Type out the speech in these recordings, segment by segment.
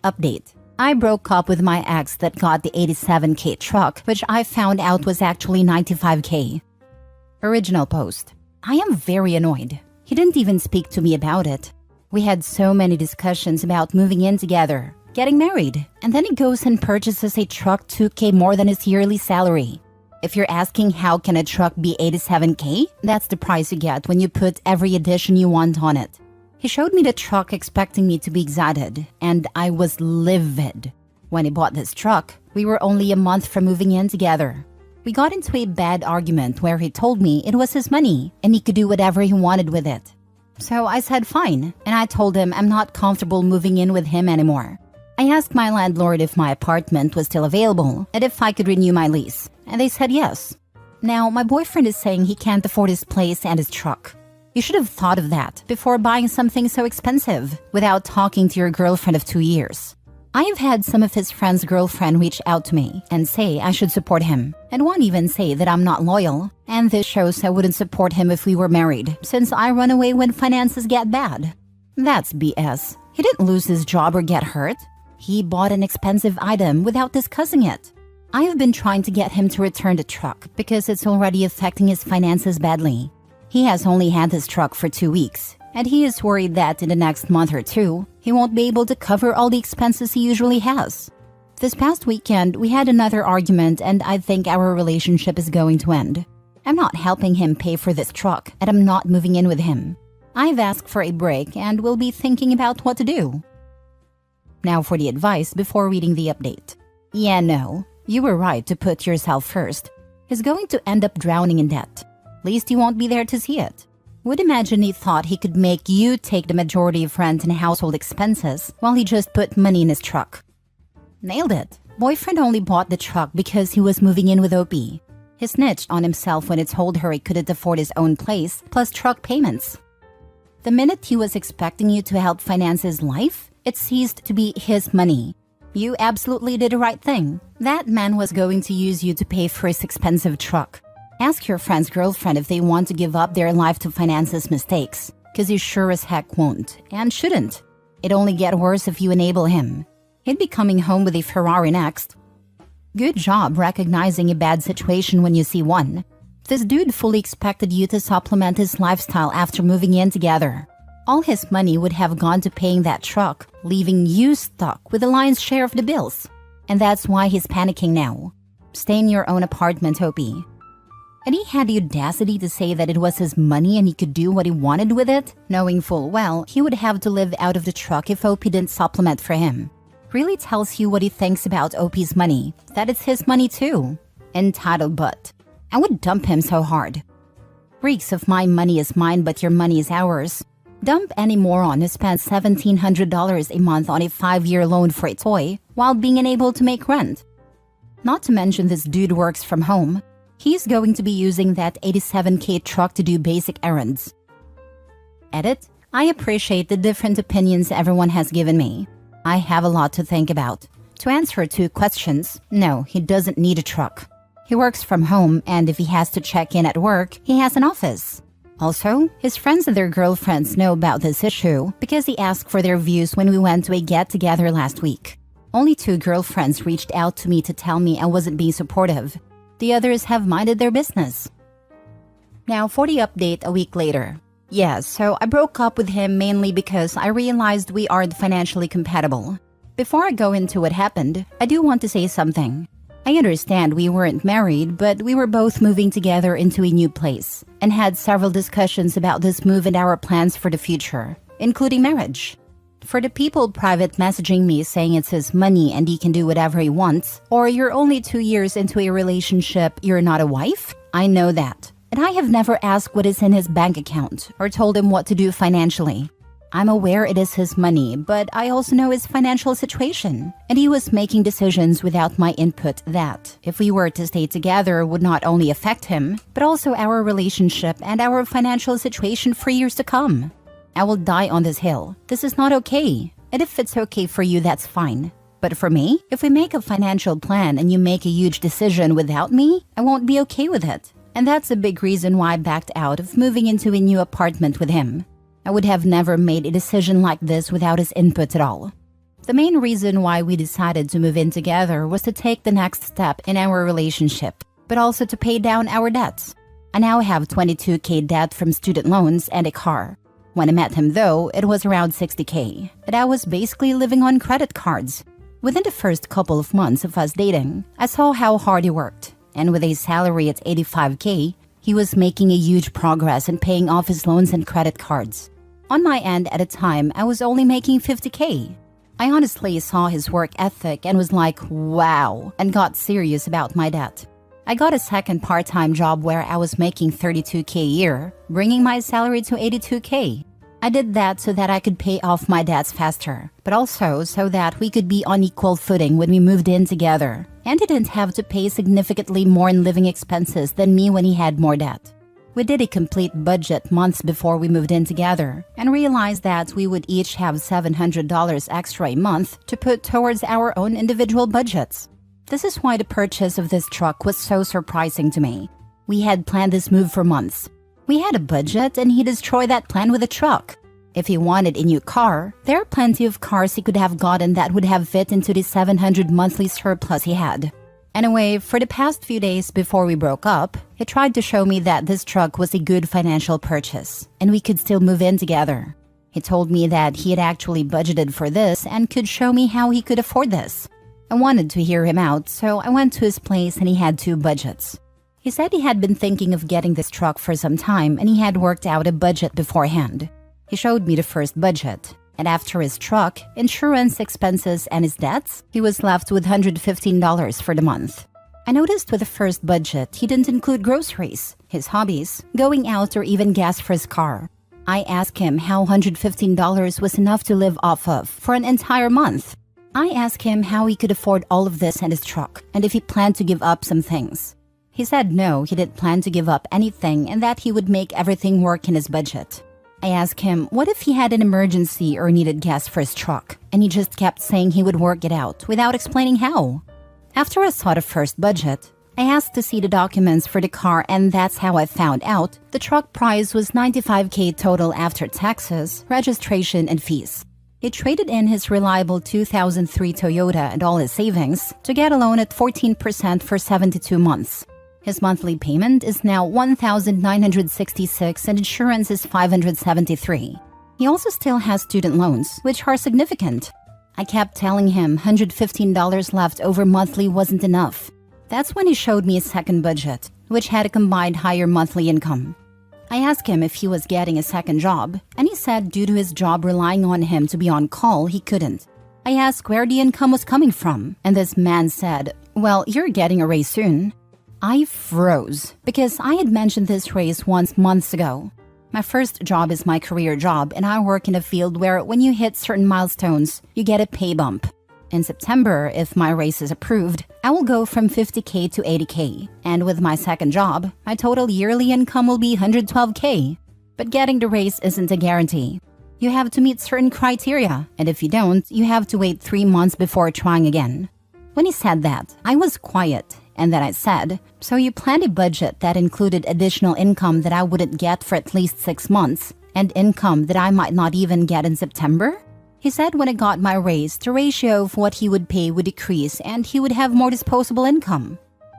update. I broke up with my ex that got the 87K truck, which I found out was actually 95K. Original post. I am very annoyed. He didn't even speak to me about it. We had so many discussions about moving in together, getting married, and then he goes and purchases a truck 2K more than his yearly salary. If you're asking how can a truck be 87K, that's the price you get when you put every addition you want on it. He showed me the truck expecting me to be excited, and I was livid. When he bought this truck, we were only a month from moving in together. We got into a bad argument where he told me it was his money and he could do whatever he wanted with it. So I said fine, and I told him I'm not comfortable moving in with him anymore. I asked my landlord if my apartment was still available and if I could renew my lease, and they said yes. Now, my boyfriend is saying he can't afford his place and his truck. You should have thought of that before buying something so expensive without talking to your girlfriend of 2 years. I have had some of his friends' girlfriend reach out to me and say I should support him, and one even say that I'm not loyal, and this shows I wouldn't support him if we were married, since I run away when finances get bad. That's BS. He didn't lose his job or get hurt. He bought an expensive item without discussing it. I have been trying to get him to return the truck because it's already affecting his finances badly. He has only had this truck for 2 weeks, and he is worried that in the next month or two, he won't be able to cover all the expenses he usually has. This past weekend, we had another argument, and I think our relationship is going to end. I'm not helping him pay for this truck, and I'm not moving in with him. I've asked for a break and will be thinking about what to do. Now for the advice before reading the update. Yeah, no, you were right to put yourself first. He's going to end up drowning in debt. At least you won't be there to see it. Would imagine he thought he could make you take the majority of rent and household expenses while he just put money in his truck. Nailed it. Boyfriend only bought the truck because he was moving in with OP. He snitched on himself when he told her he couldn't afford his own place plus truck payments. The minute he was expecting you to help finance his life, it ceased to be his money. You absolutely did the right thing. That man was going to use you to pay for his expensive truck. Ask your friend's girlfriend if they want to give up their life to finance his mistakes, because you sure as heck won't, and shouldn't. It'd only get worse if you enable him. He'd be coming home with a Ferrari next. Good job recognizing a bad situation when you see one. This dude fully expected you to supplement his lifestyle after moving in together. All his money would have gone to paying that truck, leaving you stuck with the lion's share of the bills. And that's why he's panicking now. Stay in your own apartment, OP. And he had the audacity to say that it was his money and he could do what he wanted with it, knowing full well he would have to live out of the truck if OP didn't supplement for him. Really tells you what he thinks about OP's money, that it's his money too. Entitled butt. I would dump him so hard. Reeks of my money is mine but your money is ours. Dump any moron who spent $1,700 a month on a 5-year loan for a toy while being unable to make rent. Not to mention this dude works from home. He's going to be using that 87K truck to do basic errands. Edit. I appreciate the different opinions everyone has given me. I have a lot to think about. To answer 2 questions, no, he doesn't need a truck. He works from home, and if he has to check in at work, he has an office. Also, his friends and their girlfriends know about this issue because he asked for their views when we went to a get-together last week. Only 2 girlfriends reached out to me to tell me I wasn't being supportive. The others have minded their business. Now for the update a week later. Yeah, so I broke up with him mainly because I realized we aren't financially compatible. Before I go into what happened, I do want to say something. I understand we weren't married, but we were both moving together into a new place and had several discussions about this move and our plans for the future, including marriage. For the people private messaging me saying it's his money and he can do whatever he wants, or you're only 2 years into a relationship, you're not a wife, I know that. And I have never asked what is in his bank account or told him what to do financially. I'm aware it is his money, but I also know his financial situation. And he was making decisions without my input that, if we were to stay together, would not only affect him, but also our relationship and our financial situation for years to come. I will die on this hill. This is not okay. And if it's okay for you, that's fine. But for me, if we make a financial plan and you make a huge decision without me, I won't be okay with it. And that's a big reason why I backed out of moving into a new apartment with him. I would have never made a decision like this without his input at all. The main reason why we decided to move in together was to take the next step in our relationship, but also to pay down our debts. I now have $22K debt from student loans and a car. When I met him though, it was around $60K, and I was basically living on credit cards. Within the first couple of months of us dating, I saw how hard he worked, and with a salary at $85K, he was making a huge progress in paying off his loans and credit cards. On my end at the time, I was only making $50K. I honestly saw his work ethic and was like, wow, and got serious about my debt. I got a second part-time job where I was making $32K a year, bringing my salary to $82K. I did that so that I could pay off my debts faster, but also so that we could be on equal footing when we moved in together, and he didn't have to pay significantly more in living expenses than me when he had more debt. We did a complete budget months before we moved in together and realized that we would each have $700 extra a month to put towards our own individual budgets. This is why the purchase of this truck was so surprising to me. We had planned this move for months. We had a budget and he destroyed that plan with a truck. If he wanted a new car, there are plenty of cars he could have gotten that would have fit into the $700 monthly surplus he had. Anyway, for the past few days before we broke up, he tried to show me that this truck was a good financial purchase and we could still move in together. He told me that he had actually budgeted for this and could show me how he could afford this. I wanted to hear him out, so I went to his place and he had two budgets. He said he had been thinking of getting this truck for some time and he had worked out a budget beforehand. He showed me the first budget, and after his truck, insurance expenses, and his debts, he was left with $115 for the month. I noticed with the first budget, he didn't include groceries, his hobbies, going out, or even gas for his car. I asked him how $115 was enough to live off of for an entire month. I asked him how he could afford all of this and his truck, and if he planned to give up some things. He said no, he didn't plan to give up anything and that he would make everything work in his budget. I asked him what if he had an emergency or needed gas for his truck, and he just kept saying he would work it out without explaining how. After I saw the first budget, I asked to see the documents for the car, and that's how I found out the truck price was $95K total after taxes, registration, and fees. He traded in his reliable 2003 Toyota and all his savings to get a loan at 14% for 72 months. His monthly payment is now $1,966 and insurance is $573. He also still has student loans, which are significant. I kept telling him $115 left over monthly wasn't enough. That's when he showed me a second budget, which had a combined higher monthly income. I asked him if he was getting a second job, and he said due to his job relying on him to be on call, he couldn't. I asked where the income was coming from, and this man said, "Well, you're getting a raise soon." I froze because I had mentioned this raise once months ago. My first job is my career job, and I work in a field where when you hit certain milestones, you get a pay bump. In September, if my raise is approved, I will go from $50K to $80K. And with my second job, my total yearly income will be $112K. But getting the raise isn't a guarantee. You have to meet certain criteria, and if you don't, you have to wait 3 months before trying again. When he said that, I was quiet, and then I said, "So you planned a budget that included additional income that I wouldn't get for at least 6 months, and income that I might not even get in September?" He said when I got my raise, the ratio of what he would pay would decrease and he would have more disposable income.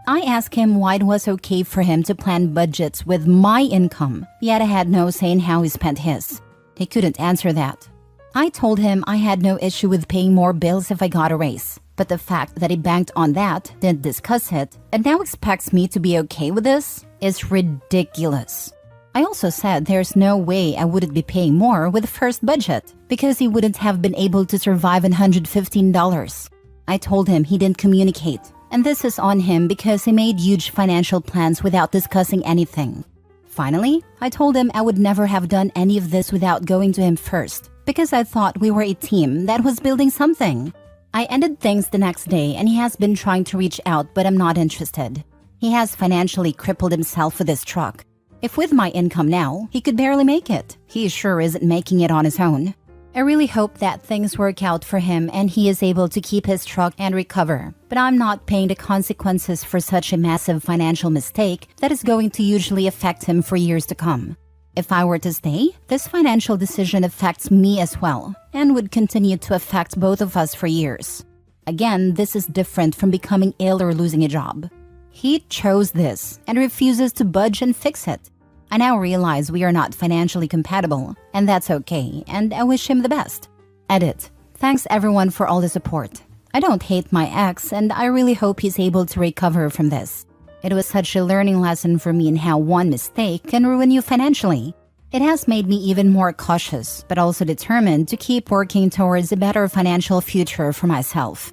I asked him why it was okay for him to plan budgets with my income, yet I had no say in how he spent his. He couldn't answer that. I told him I had no issue with paying more bills if I got a raise, but the fact that he banked on that, didn't discuss it, and now expects me to be okay with this is ridiculous. I also said there's no way I wouldn't be paying more with the first budget because he wouldn't have been able to survive on $115. I told him he didn't communicate, and this is on him because he made huge financial plans without discussing anything. Finally, I told him I would never have done any of this without going to him first because I thought we were a team that was building something. I ended things the next day and he has been trying to reach out, but I'm not interested. He has financially crippled himself with this truck. If with my income now, he could barely make it, he sure isn't making it on his own. I really hope that things work out for him and he is able to keep his truck and recover, but I'm not paying the consequences for such a massive financial mistake that is going to usually affect him for years to come. If I were to stay, this financial decision affects me as well and would continue to affect both of us for years. Again, this is different from becoming ill or losing a job. He chose this and refuses to budge and fix it. I now realize we are not financially compatible, and that's okay, and I wish him the best. Edit. Thanks everyone for all the support. I don't hate my ex, and I really hope he's able to recover from this. It was such a learning lesson for me in how one mistake can ruin you financially. It has made me even more cautious, but also determined to keep working towards a better financial future for myself.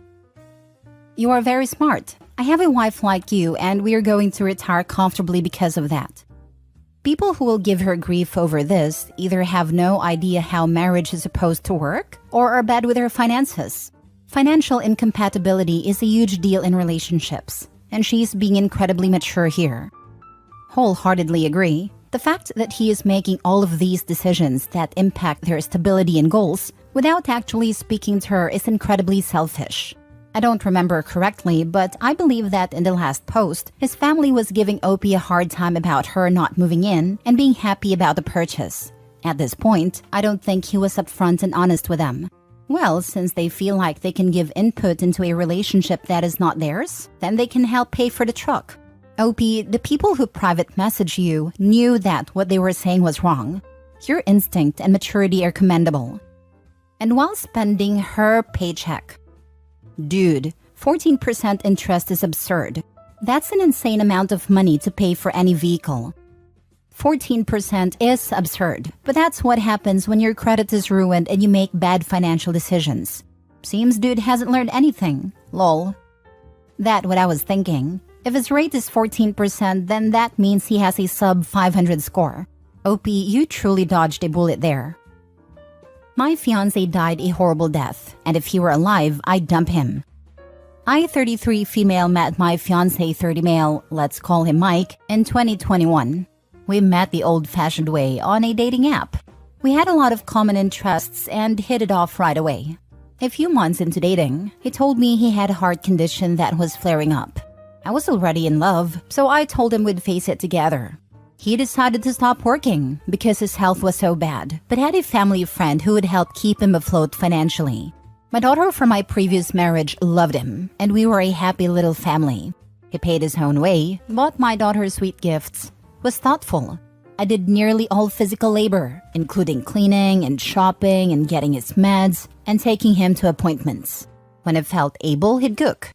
You are very smart. I have a wife like you, and we are going to retire comfortably because of that. People who will give her grief over this either have no idea how marriage is supposed to work or are bad with her finances. Financial incompatibility is a huge deal in relationships, and she's being incredibly mature here. Wholeheartedly agree. The fact that he is making all of these decisions that impact their stability and goals without actually speaking to her is incredibly selfish. I don't remember correctly, but I believe that in the last post, his family was giving Opie a hard time about her not moving in and being happy about the purchase. At this point, I don't think he was upfront and honest with them. Well, since they feel like they can give input into a relationship that is not theirs, then they can help pay for the truck. Opie, the people who private message you knew that what they were saying was wrong. Your instinct and maturity are commendable. And while spending her paycheck. Dude, 14% interest is absurd. That's an insane amount of money to pay for any vehicle. 14% is absurd, but that's what happens when your credit is ruined and you make bad financial decisions. Seems dude hasn't learned anything. Lol. That what I was thinking. If his rate is 14%, then that means he has a sub 500 score. Opie, you truly dodged a bullet there. My fiancé died a horrible death, and if he were alive, I'd dump him. I, 33 female, met my fiancé, 30 male, let's call him Mike, in 2021. We met the old-fashioned way on a dating app. We had a lot of common interests and hit it off right away. A few months into dating, he told me he had a heart condition that was flaring up. I was already in love, so I told him we'd face it together. He decided to stop working because his health was so bad, but had a family friend who would help keep him afloat financially. My daughter from my previous marriage loved him, and we were a happy little family. He paid his own way, bought my daughter sweet gifts, was thoughtful. I did nearly all physical labor, including cleaning and shopping and getting his meds and taking him to appointments. When I felt able, he'd cook.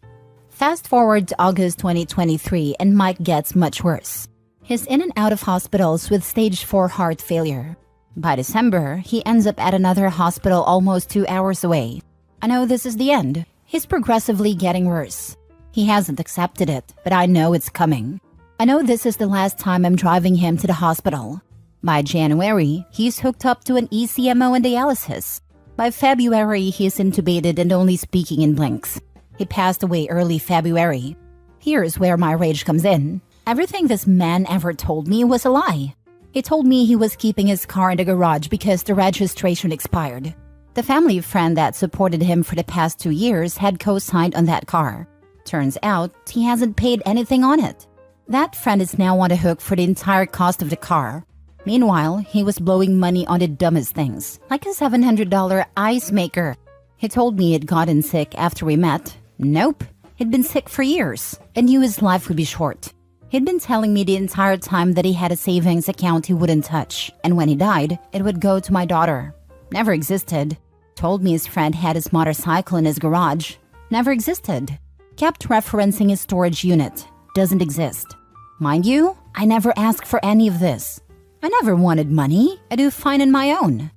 Fast forward to August 2023 and Mike gets much worse. He's in and out of hospitals with stage 4 heart failure. By December, he ends up at another hospital almost 2 hours away. I know this is the end. He's progressively getting worse. He hasn't accepted it, but I know it's coming. I know this is the last time I'm driving him to the hospital. By January, he's hooked up to an ECMO and dialysis. By February, he's intubated and only speaking in blinks. He passed away early February. Here's where my rage comes in. Everything this man ever told me was a lie. He told me he was keeping his car in the garage because the registration expired. The family friend that supported him for the past 2 years had co-signed on that car. Turns out, he hasn't paid anything on it. That friend is now on the hook for the entire cost of the car. Meanwhile, he was blowing money on the dumbest things, like a $700 ice maker. He told me he'd gotten sick after we met. Nope, he'd been sick for years and knew his life would be short. He'd been telling me the entire time that he had a savings account he wouldn't touch, and when he died, it would go to my daughter. Never existed. Told me his friend had his motorcycle in his garage. Never existed. Kept referencing his storage unit. Doesn't exist. Mind you, I never asked for any of this. I never wanted money. I do fine on my own.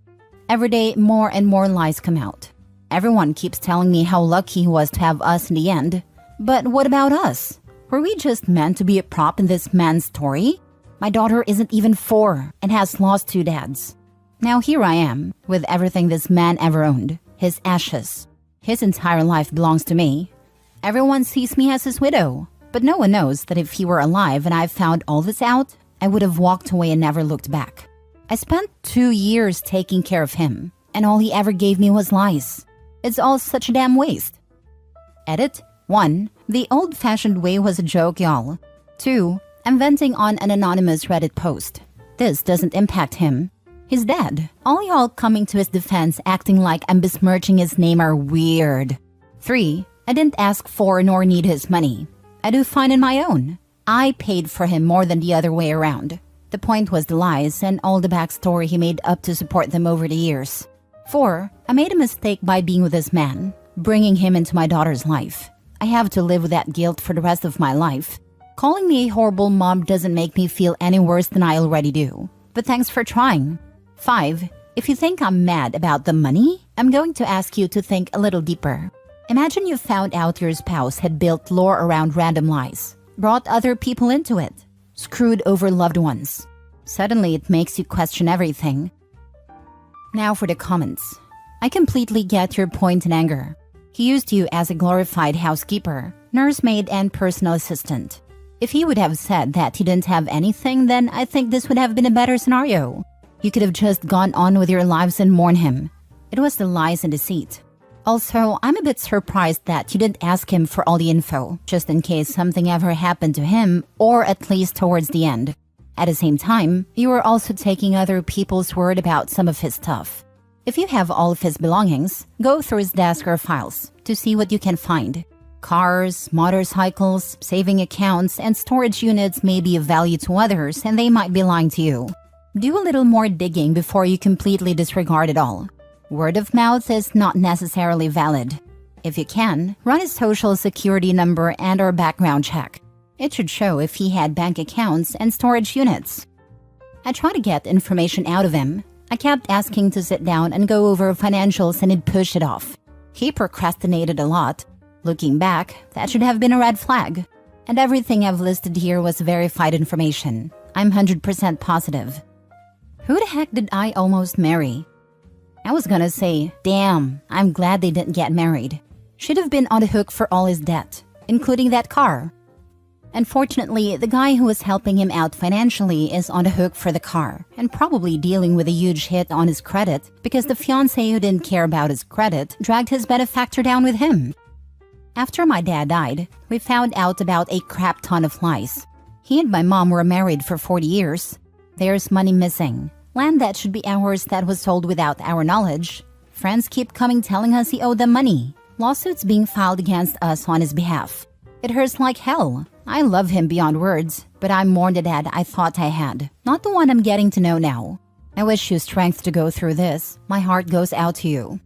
Every day, more and more lies come out. Everyone keeps telling me how lucky he was to have us in the end. But what about us? Were we just meant to be a prop in this man's story? My daughter isn't even 4 and has lost 2 dads. Now here I am, with everything this man ever owned. His ashes. His entire life belongs to me. Everyone sees me as his widow. But no one knows that if he were alive and I found all this out, I would have walked away and never looked back. I spent 2 years taking care of him, and all he ever gave me was lies. It's all such a damn waste. Edit. 1. The old-fashioned way was a joke, y'all. 2. I'm venting on an anonymous Reddit post. This doesn't impact him. He's dead. All y'all coming to his defense acting like I'm besmirching his name are weird. 3. I didn't ask for nor need his money. I do fine on my own. I paid for him more than the other way around. The point was the lies and all the backstory he made up to support them over the years. 4. I made a mistake by being with this man, bringing him into my daughter's life. I have to live with that guilt for the rest of my life. Calling me a horrible mom doesn't make me feel any worse than I already do. But thanks for trying. 5. If you think I'm mad about the money, I'm going to ask you to think a little deeper. Imagine you found out your spouse had built lore around random lies, brought other people into it, screwed over loved ones. Suddenly it makes you question everything. Now for the comments. I completely get your point in anger. He used you as a glorified housekeeper, nursemaid, and personal assistant. If he would have said that he didn't have anything, then I think this would have been a better scenario. You could have just gone on with your lives and mourned him. It was the lies and deceit. Also, I'm a bit surprised that you didn't ask him for all the info, just in case something ever happened to him, or at least towards the end. At the same time, you were also taking other people's word about some of his stuff. If you have all of his belongings, go through his desk or files to see what you can find. Cars, motorcycles, saving accounts, and storage units may be of value to others and they might be lying to you. Do a little more digging before you completely disregard it all. Word of mouth is not necessarily valid. If you can, run his social security number and/or background check. It should show if he had bank accounts and storage units. I tried to get information out of him. I kept asking to sit down and go over financials and he'd push it off. He procrastinated a lot. Looking back, that should have been a red flag. And everything I've listed here was verified information. I'm 100% positive. Who the heck did I almost marry? I was gonna say, damn, I'm glad they didn't get married. Should have been on the hook for all his debt, including that car. Unfortunately, the guy who was helping him out financially is on the hook for the car and probably dealing with a huge hit on his credit because the fiancé who didn't care about his credit dragged his benefactor down with him. After my dad died, we found out about a crap ton of lies. He and my mom were married for 40 years. There's money missing. Land that should be ours that was sold without our knowledge. Friends keep coming telling us he owed them money. Lawsuits being filed against us on his behalf. It hurts like hell. I love him beyond words, but I'm more the dad I thought I had, not the one I'm getting to know now. I wish you strength to go through this. My heart goes out to you.